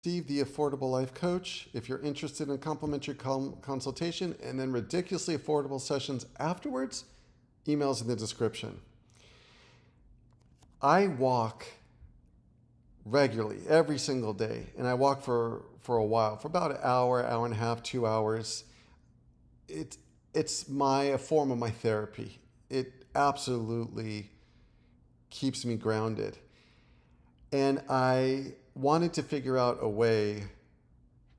Steve, the Affordable Life Coach. If you're interested in complimentary consultation and then ridiculously affordable sessions afterwards, emails in the description. I walk regularly every single day, and I walk for a while, for about an hour, hour and a half, 2 hours. It, it's a form of my therapy. It absolutely keeps me grounded. And I wanted to figure out a way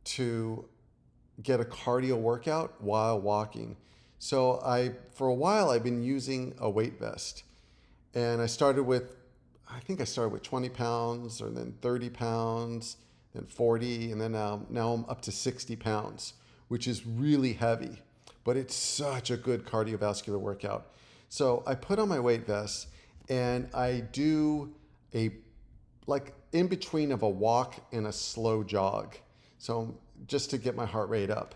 to get a cardio workout while walking. So for a while, I've been using a weight vest, and I think I started with 20 pounds, or then 30 pounds, then 40, and then now I'm up to 60 pounds, which is really heavy, but it's such a good cardiovascular workout. So I put on my weight vest and I do a like in between of a walk and a slow jog. So just to get my heart rate up.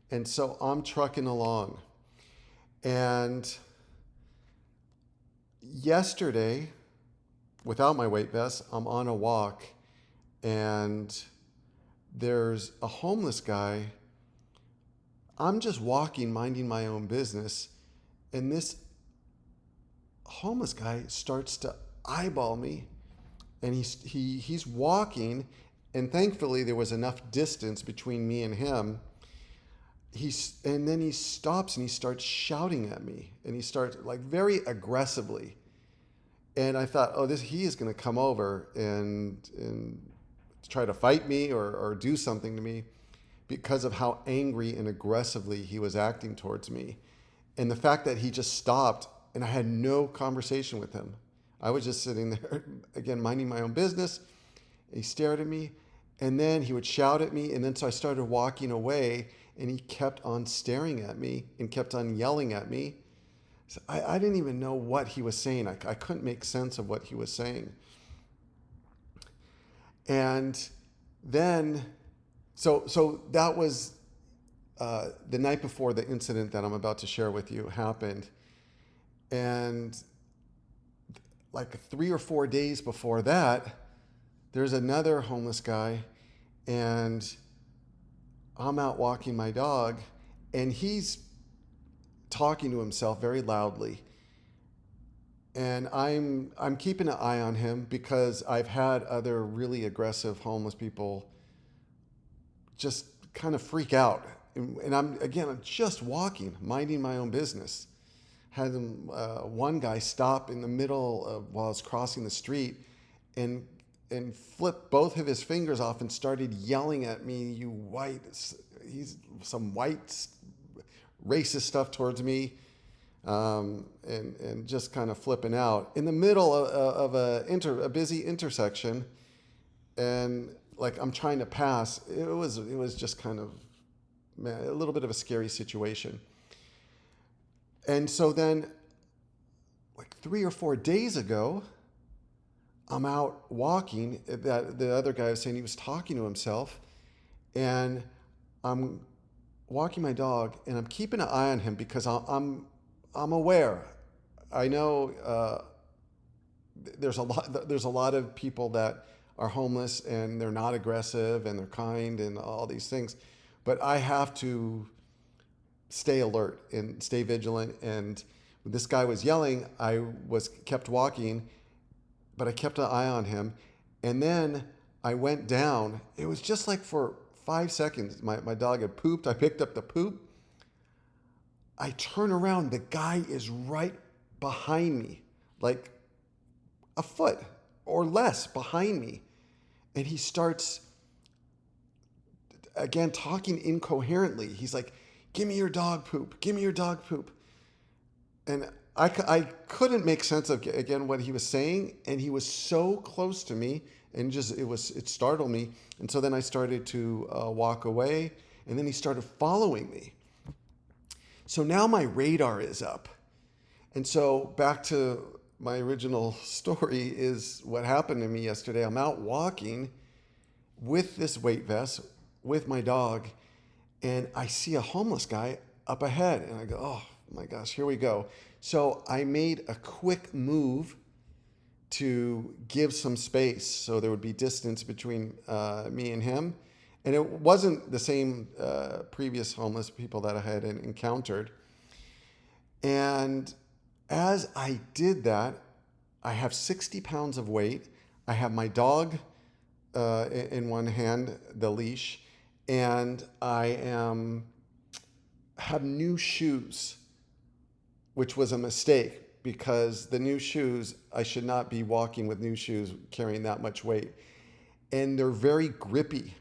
And so I'm trucking along. And yesterday, without my weight vest, I'm on a walk and there's a homeless guy. I'm just walking, minding my own business. And this homeless guy starts to eyeball me, and he's walking, and thankfully there was enough distance between me and him. And then he stops and he starts shouting at me, and he starts like very aggressively. And I thought, oh, he is going to come over and try to fight me or do something to me, because of how angry and aggressively he was acting towards me. And the fact that he just stopped and I had no conversation with him. I was just sitting there, again, minding my own business. He stared at me, and then he would shout at me. And then so I started walking away, and he kept on staring at me and kept on yelling at me. So I didn't even know what he was saying. I couldn't make sense of what he was saying. And then, so that was the night before the incident that I'm about to share with you happened. And like 3 or 4 days before that, there's another homeless guy, and I'm out walking my dog, and he's talking to himself very loudly. And I'm keeping an eye on him because I've had other really aggressive homeless people just kind of freak out. And I'm just walking, minding my own business. Had one guy stop in the middle while I was crossing the street, and flipped both of his fingers off and started yelling at me, "You white," he's some white racist stuff towards me, and just kind of flipping out in the middle of a busy intersection, and like I'm trying to pass. It was just kind of, man, a little bit of a scary situation. And so then, like 3 or 4 days ago, I'm out walking. That the other guy was saying he was talking to himself, and I'm walking my dog, and I'm keeping an eye on him because I'm aware. I know there's a lot of people that are homeless and they're not aggressive and they're kind and all these things, but I have to stay alert and stay vigilant. And when this guy was yelling, I was kept walking, but I kept an eye on him. And then I went down. It was just like for 5 seconds. My dog had pooped. I picked up the poop. I turn around. The guy is right behind me, like a foot or less behind me. And he starts, again, talking incoherently. He's like, "Give me your dog poop. Give me your dog poop." And I couldn't make sense of, again, what he was saying. And he was so close to me, and it startled me. And so then I started to walk away, and then he started following me. So now my radar is up. And so back to my original story is what happened to me yesterday. I'm out walking with this weight vest with my dog, and I see a homeless guy up ahead, and I go, "Oh my gosh, here we go." So I made a quick move to give some space so there would be distance between me and him. And it wasn't the same previous homeless people that I had encountered. And as I did that, I have 60 pounds of weight. I have my dog in one hand, the leash, and have new shoes, which was a mistake because the new shoes, I should not be walking with new shoes carrying that much weight. And they're very grippy.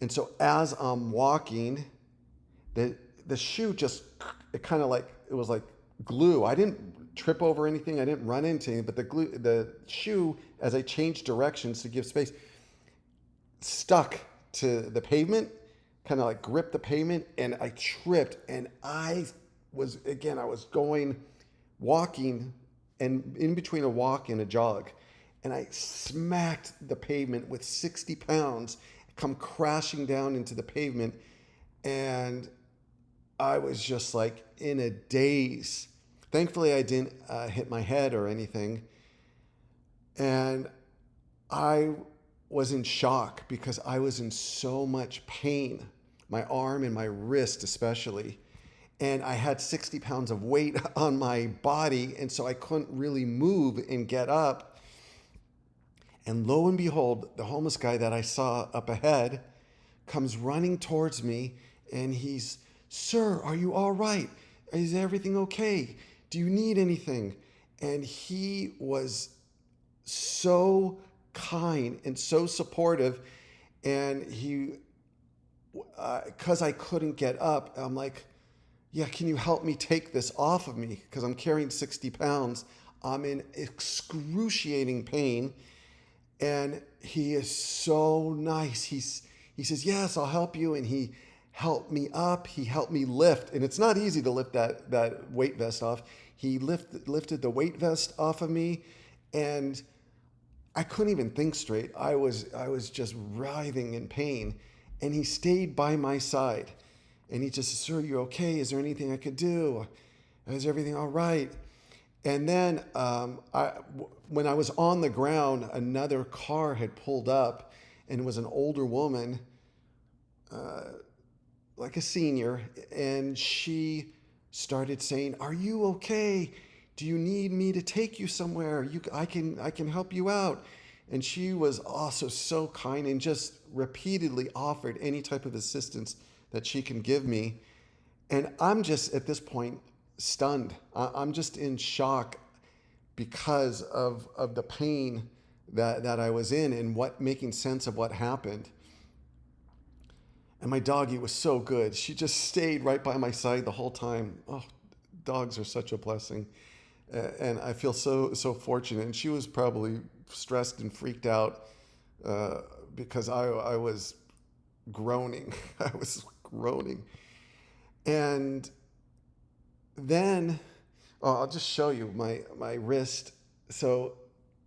And so as I'm walking, the shoe just, it kind of like, it was like glue. I didn't trip over anything. I didn't run into anything, but the shoe, as I changed directions to give space, stuck to the pavement, kind of like gripped the pavement, and I tripped. And I was walking, and in between a walk and a jog, and I smacked the pavement with 60 pounds, come crashing down into the pavement, and I was just like in a daze. Thankfully, I didn't hit my head or anything, and I was in shock because I was in so much pain, my arm and my wrist especially. And I had 60 pounds of weight on my body, and so I couldn't really move and get up. And lo and behold, the homeless guy that I saw up ahead comes running towards me, and he's, "Sir, are you all right? Is everything okay? Do you need anything?" And he was so kind and so supportive. And because I couldn't get up, I'm like, "Yeah, can you help me take this off of me? Because I'm carrying 60 pounds. I'm in excruciating pain." And he is so nice. He says, "Yes, I'll help you." And he helped me up. He helped me lift. And it's not easy to lift that weight vest off. He lifted the weight vest off of me, and I couldn't even think straight. I was just writhing in pain. And he stayed by my side. And he just said, "Sir, you okay? Is there anything I could do? Is everything all right?" And then when I was on the ground, another car had pulled up, and it was an older woman, like a senior, and she started saying, "Are you okay? Do you need me to take you somewhere? I can help you out." And she was also so kind and just repeatedly offered any type of assistance that she can give me. And I'm just at this point stunned. I'm just in shock because of the pain that I was in and making sense of what happened. And my doggie was so good. She just stayed right by my side the whole time. Oh, dogs are such a blessing. And I feel so fortunate. And she was probably stressed and freaked out because I was groaning. I was groaning. And then, I'll just show you my wrist. So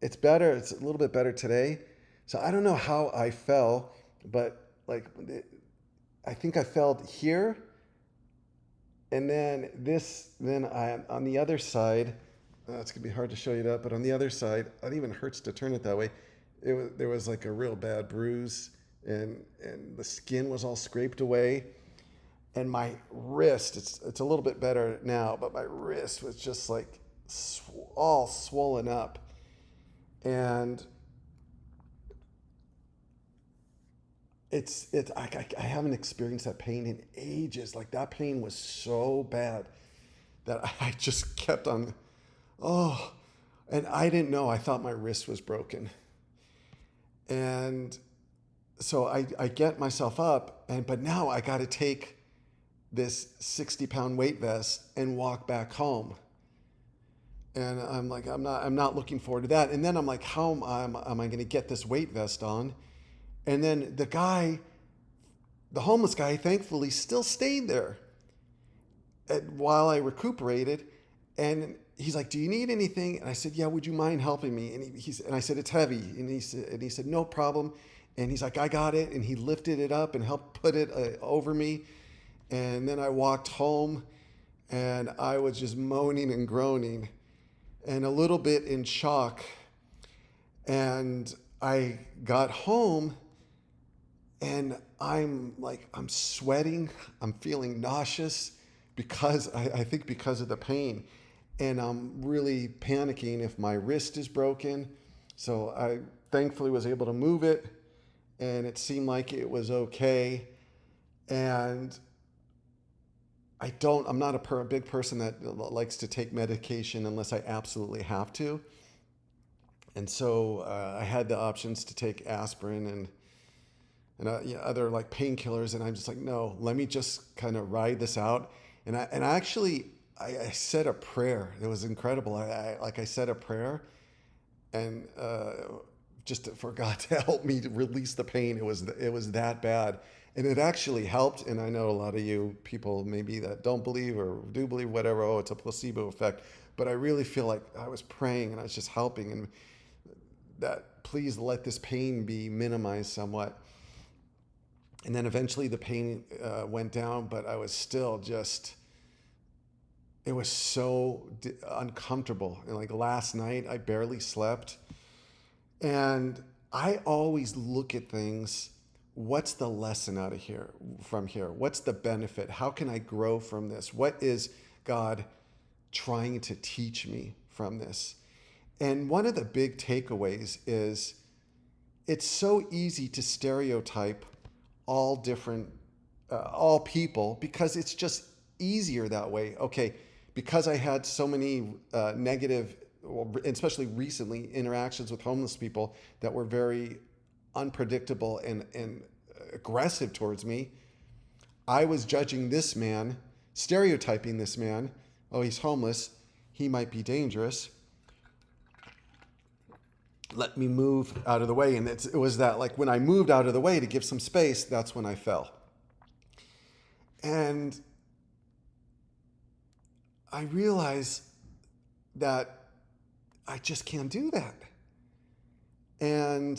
it's better. It's a little bit better today. So I don't know how I fell, but I think I fell here. And then I on the other side, it's gonna be hard to show you that, but on the other side, it even hurts to turn it that way. There was like a real bad bruise, and the skin was all scraped away. And my wrist, it's a little bit better now, but my wrist was just like all swollen up. And I haven't experienced that pain in ages. Like, that pain was so bad that I just kept on, and I didn't know. I thought my wrist was broken. And so I get myself up, but now I got to take this 60-pound weight vest and walk back home. And I'm like, I'm not looking forward to that. And then I'm like, how am I going to get this weight vest on? And then the homeless guy, thankfully still stayed there while I recuperated. And he's like, "Do you need anything?" And I said, "Yeah, would you mind helping me?" And and I said, "It's heavy." And he said, "No problem." And he's like, "I got it." And he lifted it up and helped put it over me. And then I walked home, and I was just moaning and groaning and a little bit in shock. And I got home and I'm sweating. I'm feeling nauseous because I think because of the pain. And I'm really panicking if my wrist is broken. So I thankfully was able to move it and it seemed like it was okay. And I'm not a big person that likes to take medication unless I absolutely have to. And so I had the options to take aspirin and other like painkillers, and I'm just like, no, let me just kind of ride this out. And I said a prayer. It was incredible. I said a prayer, and for God to help me to release the pain. It was that bad, and it actually helped. And I know a lot of you people maybe that don't believe or do believe whatever. Oh, it's a placebo effect. But I really feel like I was praying and I was just helping, and that please let this pain be minimized somewhat. And then eventually the pain went down, but I was still just, it was so uncomfortable. And like last night, I barely slept. And I always look at things. What's the lesson out of here, from here? What's the benefit? How can I grow from this? What is God trying to teach me from this? And one of the big takeaways is it's so easy to stereotype all different, all people, because it's just easier that way. Okay, because I had so many negative, especially recently, interactions with homeless people that were very unpredictable and aggressive towards me, I was judging this man, stereotyping this man. Oh, he's homeless. He might be dangerous. Let me move out of the way. And it was that, like, when I moved out of the way to give some space, that's when I fell. And I realized that I just can't do that. And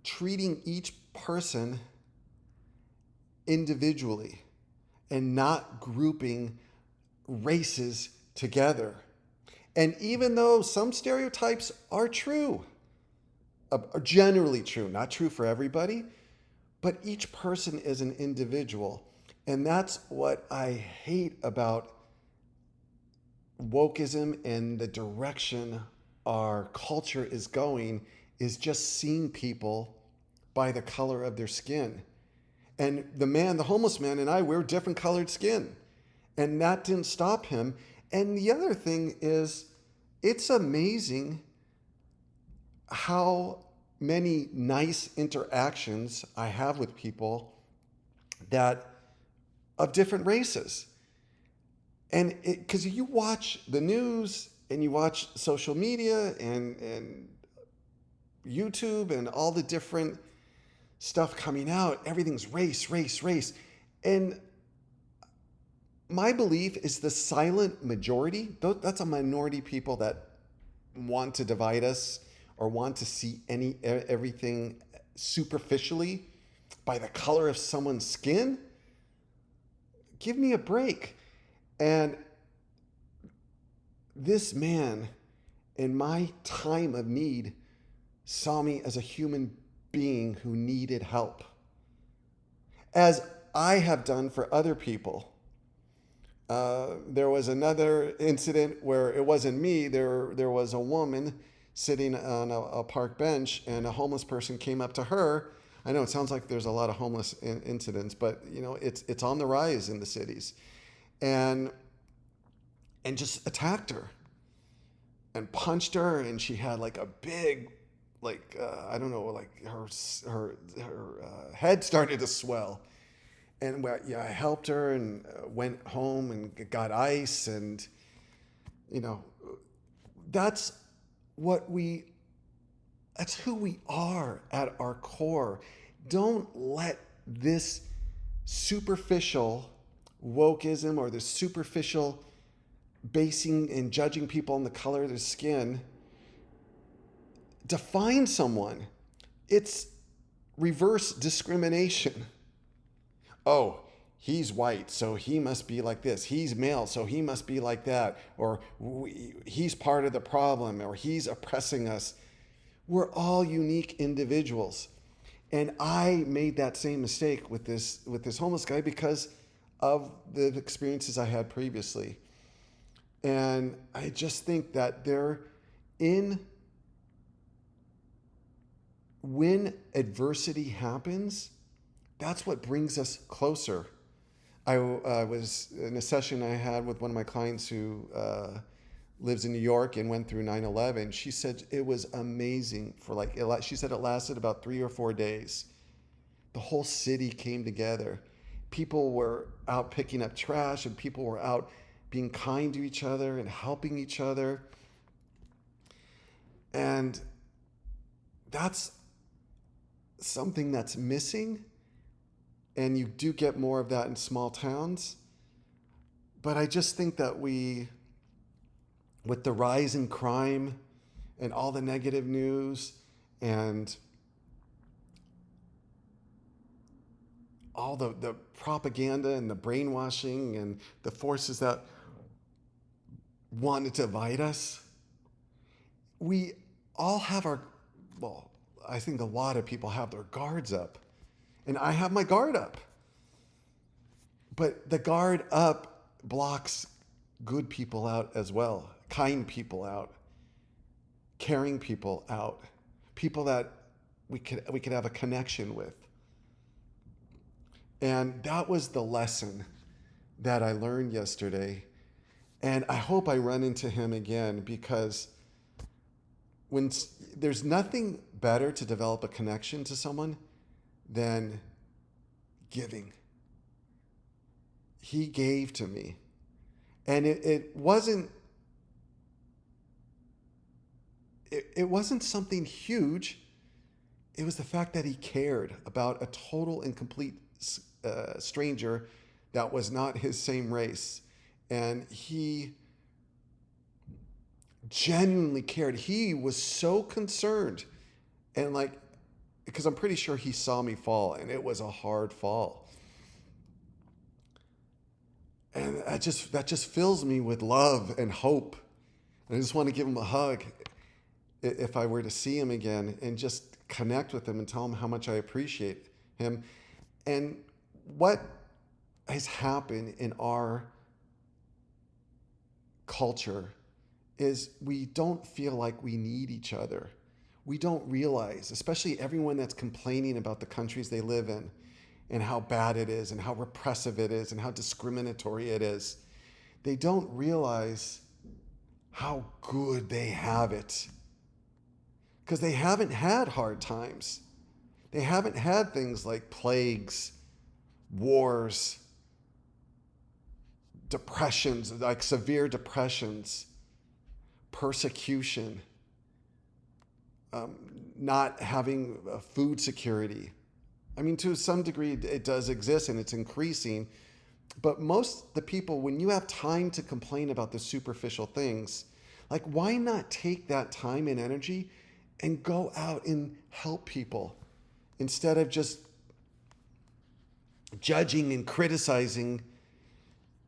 treating each person individually and not grouping races together. And even though some stereotypes are true, are generally true, not true for everybody, but each person is an individual. And that's what I hate about wokeism and the direction our culture is going, is just seeing people by the color of their skin. And the homeless man and I, we're different colored skin. And that didn't stop him. And the other thing is, it's amazing how many nice interactions I have with people that of different races. And because you watch the news and you watch social media and YouTube and all the different stuff coming out, everything's race, race, race. And my belief is the silent majority, that's a minority people that want to divide us or want to see everything superficially by the color of someone's skin. Give me a break. And this man, in my time of need, saw me as a human being who needed help, as I have done for other people. There was another incident where it wasn't me. There was a woman sitting on a park bench, and a homeless person came up to her. I know it sounds like there's a lot of homeless incidents, but it's on the rise in the cities, and just attacked her and punched her, and she had like a big, like I don't know, like her head started to swell. And I helped her and went home and got ice. And, that's that's who we are at our core. Don't let this superficial wokeism or the superficial basing and judging people on the color of their skin define someone. It's reverse discrimination. Oh, he's white, so he must be like this. He's male, so he must be like that. Or he's part of the problem, or he's oppressing us. We're all unique individuals. And I made that same mistake with this homeless guy because of the experiences I had previously. And I just think that in when adversity happens, that's what brings us closer. I was in a session I had with one of my clients who lives in New York and went through 9/11. She said it was amazing she said it lasted about 3 or 4 days. The whole city came together. People were out picking up trash and people were out being kind to each other and helping each other. And that's something that's missing. And you do get more of that in small towns. But I just think that with the rise in crime and all the negative news and all the propaganda and the brainwashing and the forces that want to divide us, we all have I think a lot of people have their guards up. And I have my guard up. But the guard up blocks good people out as well, kind people out, caring people out, people that we could have a connection with. And that was the lesson that I learned yesterday. And I hope I run into him again, because there's nothing better to develop a connection to someone than giving. He gave to me. And it wasn't something huge. It was the fact that he cared about a total and complete stranger that was not his same race. And he genuinely cared. He was so concerned. And because I'm pretty sure he saw me fall, and it was a hard fall. And that just fills me with love and hope. And I just want to give him a hug if I were to see him again, and just connect with him and tell him how much I appreciate him. And what has happened in our culture is we don't feel like we need each other. We don't realize, especially everyone that's complaining about the countries they live in and how bad it is and how repressive it is and how discriminatory it is. They don't realize how good they have it, because they haven't had hard times. They haven't had things like plagues, wars, depressions, like severe depressions, persecution, not having food security. I mean, to some degree, it does exist and it's increasing. But most the people, when you have time to complain about the superficial things, why not take that time and energy and go out and help people instead of just judging and criticizing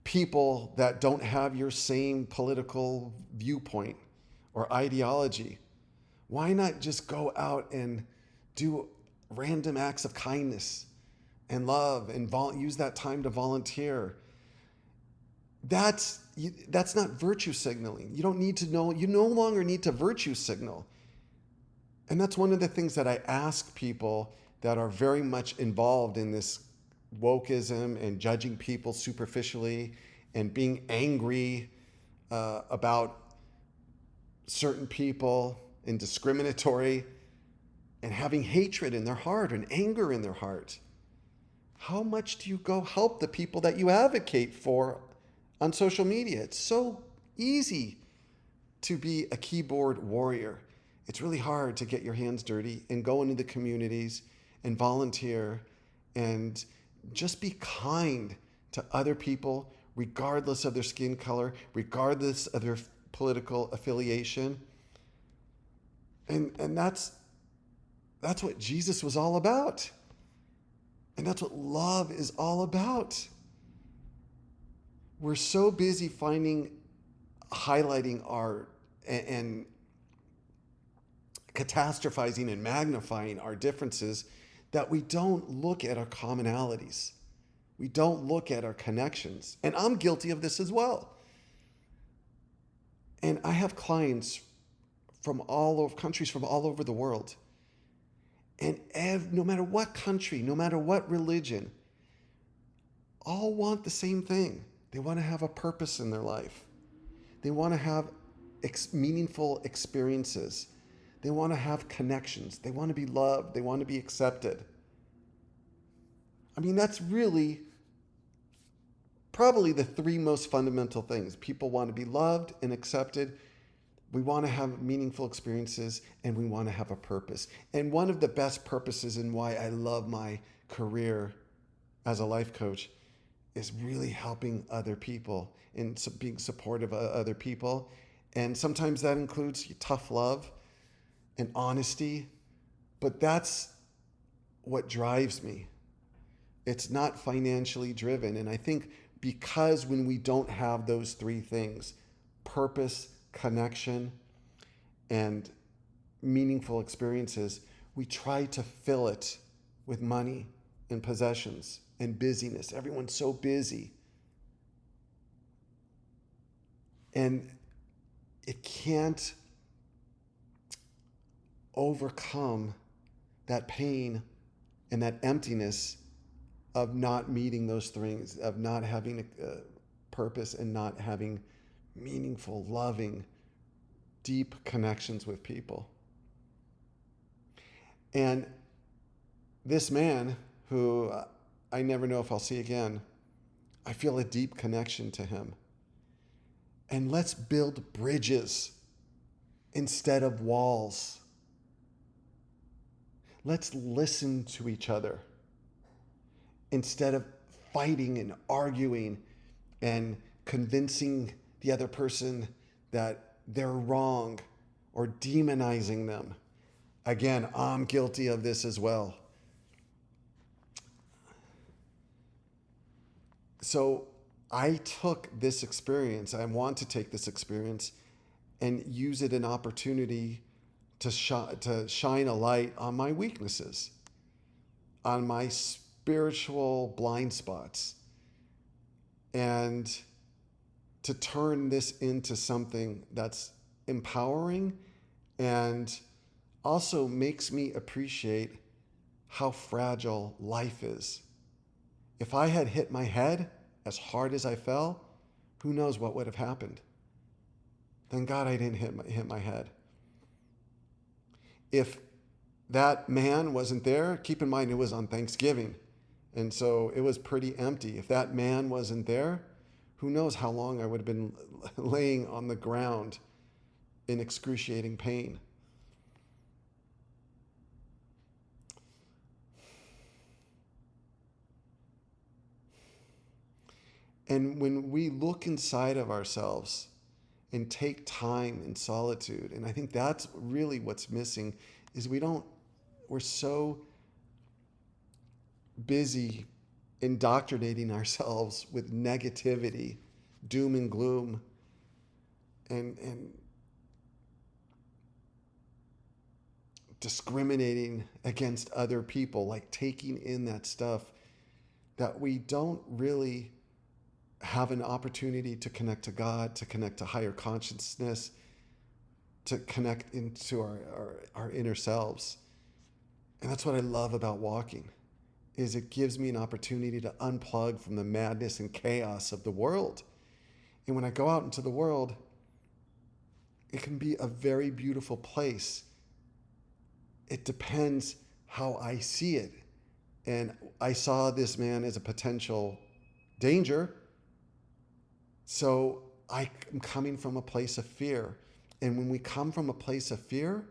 people that don't have your same political viewpoint or ideology? Why not just go out and do random acts of kindness and love and use that time to volunteer? That's not virtue signaling. You don't need to know. You no longer need to virtue signal. And that's one of the things that I ask people that are very much involved in this wokeism and judging people superficially and being angry about certain people and discriminatory and having hatred in their heart and anger in their heart. How much do you go help the people that you advocate for on social media? It's so easy to be a keyboard warrior. It's really hard to get your hands dirty and go into the communities and volunteer and just be kind to other people, regardless of their skin color, regardless of their political affiliation. And that's what Jesus was all about. And that's what love is all about. We're so busy highlighting our and catastrophizing and magnifying our differences that we don't look at our commonalities. We don't look at our connections. And I'm guilty of this as well. And I have clients from all over countries from all over the world. And no matter what country, no matter what religion, all want the same thing. They want to have a purpose in their life. They want to have meaningful experiences. They want to have connections. They want to be loved. They want to be accepted. I mean, that's really probably the three most fundamental things. People want to be loved and accepted. We want to have meaningful experiences, and we want to have a purpose. And one of the best purposes and why I love my career as a life coach is really helping other people and being supportive of other people. And sometimes that includes tough love and honesty, but that's what drives me. It's not financially driven. And I think because when we don't have those three things, purpose, connection, and meaningful experiences, we try to fill it with money and possessions and busyness. Everyone's so busy. And it can't overcome that pain and that emptiness of not meeting those things, of not having a purpose and not having meaningful, loving, deep connections with people. And this man, who I never know if I'll see again, I feel a deep connection to him. And let's build bridges instead of walls. Let's listen to each other instead of fighting and arguing and convincing the other person that they're wrong or demonizing them. Again, I'm guilty of this as well. So I took this experience, I want to take this experience and use it an opportunity to shine a light on my weaknesses, on my spiritual blind spots, and to turn this into something that's empowering and also makes me appreciate how fragile life is. If I had hit my head as hard as I fell, who knows what would have happened? Thank God I didn't hit my head. If that man wasn't there, keep in mind it was on Thanksgiving, and so it was pretty empty. If that man wasn't there, who knows how long I would have been laying on the ground in excruciating pain. And when we look inside of ourselves and take time in solitude, and I think that's really what's missing, is we're so busy indoctrinating ourselves with negativity, doom and gloom, and discriminating against other people, like taking in that stuff, that we don't really have an opportunity to connect to God, to connect to higher consciousness, to connect into our inner selves. And that's what I love about walking, is it gives me an opportunity to unplug from the madness and chaos of the world. And when I go out into the world, it can be a very beautiful place. It depends how I see it. And I saw this man as a potential danger. So I'm coming from a place of fear. And when we come from a place of fear,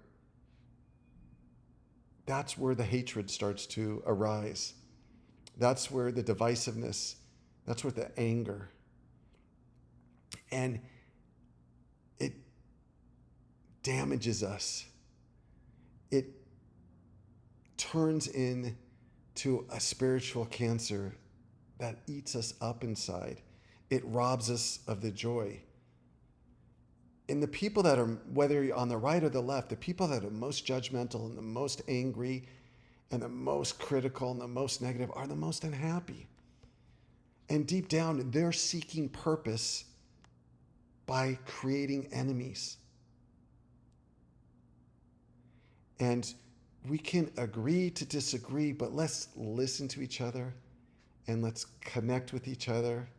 that's where the hatred starts to arise. That's where the divisiveness, that's where the anger. And it damages us. It turns into a spiritual cancer that eats us up inside. It robs us of the joy. And the people that are, whether you're on the right or the left, the people that are most judgmental and the most angry and the most critical and the most negative are the most unhappy. And deep down, they're seeking purpose by creating enemies. And we can agree to disagree, but let's listen to each other and let's connect with each other.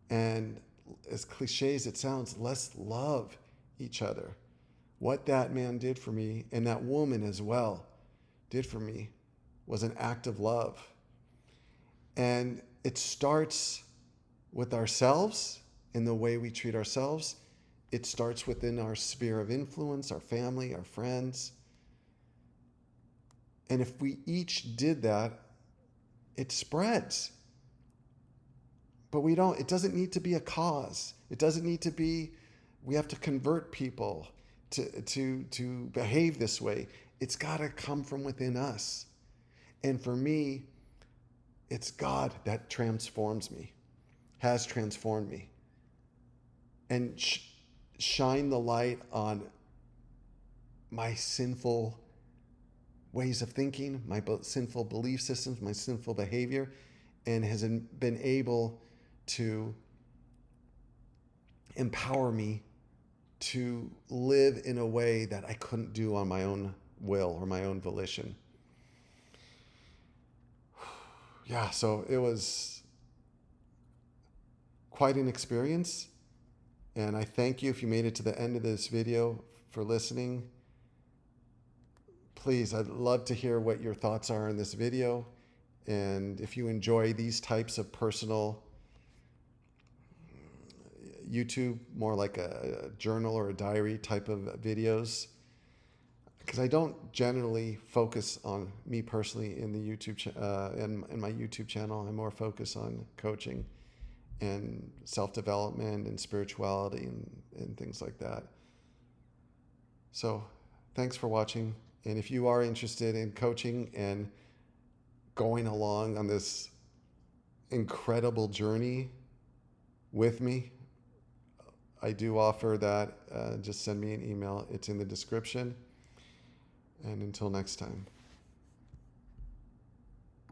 And as cliche as it sounds, let's love each other. What that man did for me, and that woman as well did for me, was an act of love. And it starts with ourselves in the way we treat ourselves. It starts within our sphere of influence, our family, our friends. And if we each did that, it spreads. But it doesn't need to be a cause. It doesn't need to be, we have to convert people to behave this way. It's got to come from within us. And for me, it's God that transforms me, has transformed me. And shine the light on my sinful ways of thinking, my sinful belief systems, my sinful behavior, and has been able to empower me to live in a way that I couldn't do on my own will or my own volition. Yeah, so it was quite an experience. And I thank you if you made it to the end of this video for listening. Please, I'd love to hear what your thoughts are in this video. And if you enjoy these types of personal YouTube, more like a journal or a diary type of videos, because I don't generally focus on me personally in the YouTube in my YouTube channel. I'm more focused on coaching and self-development and spirituality and things like that. So thanks for watching. And if you are interested in coaching and going along on this incredible journey with me, I do offer that. Just send me an email. It's in the description. And until next time.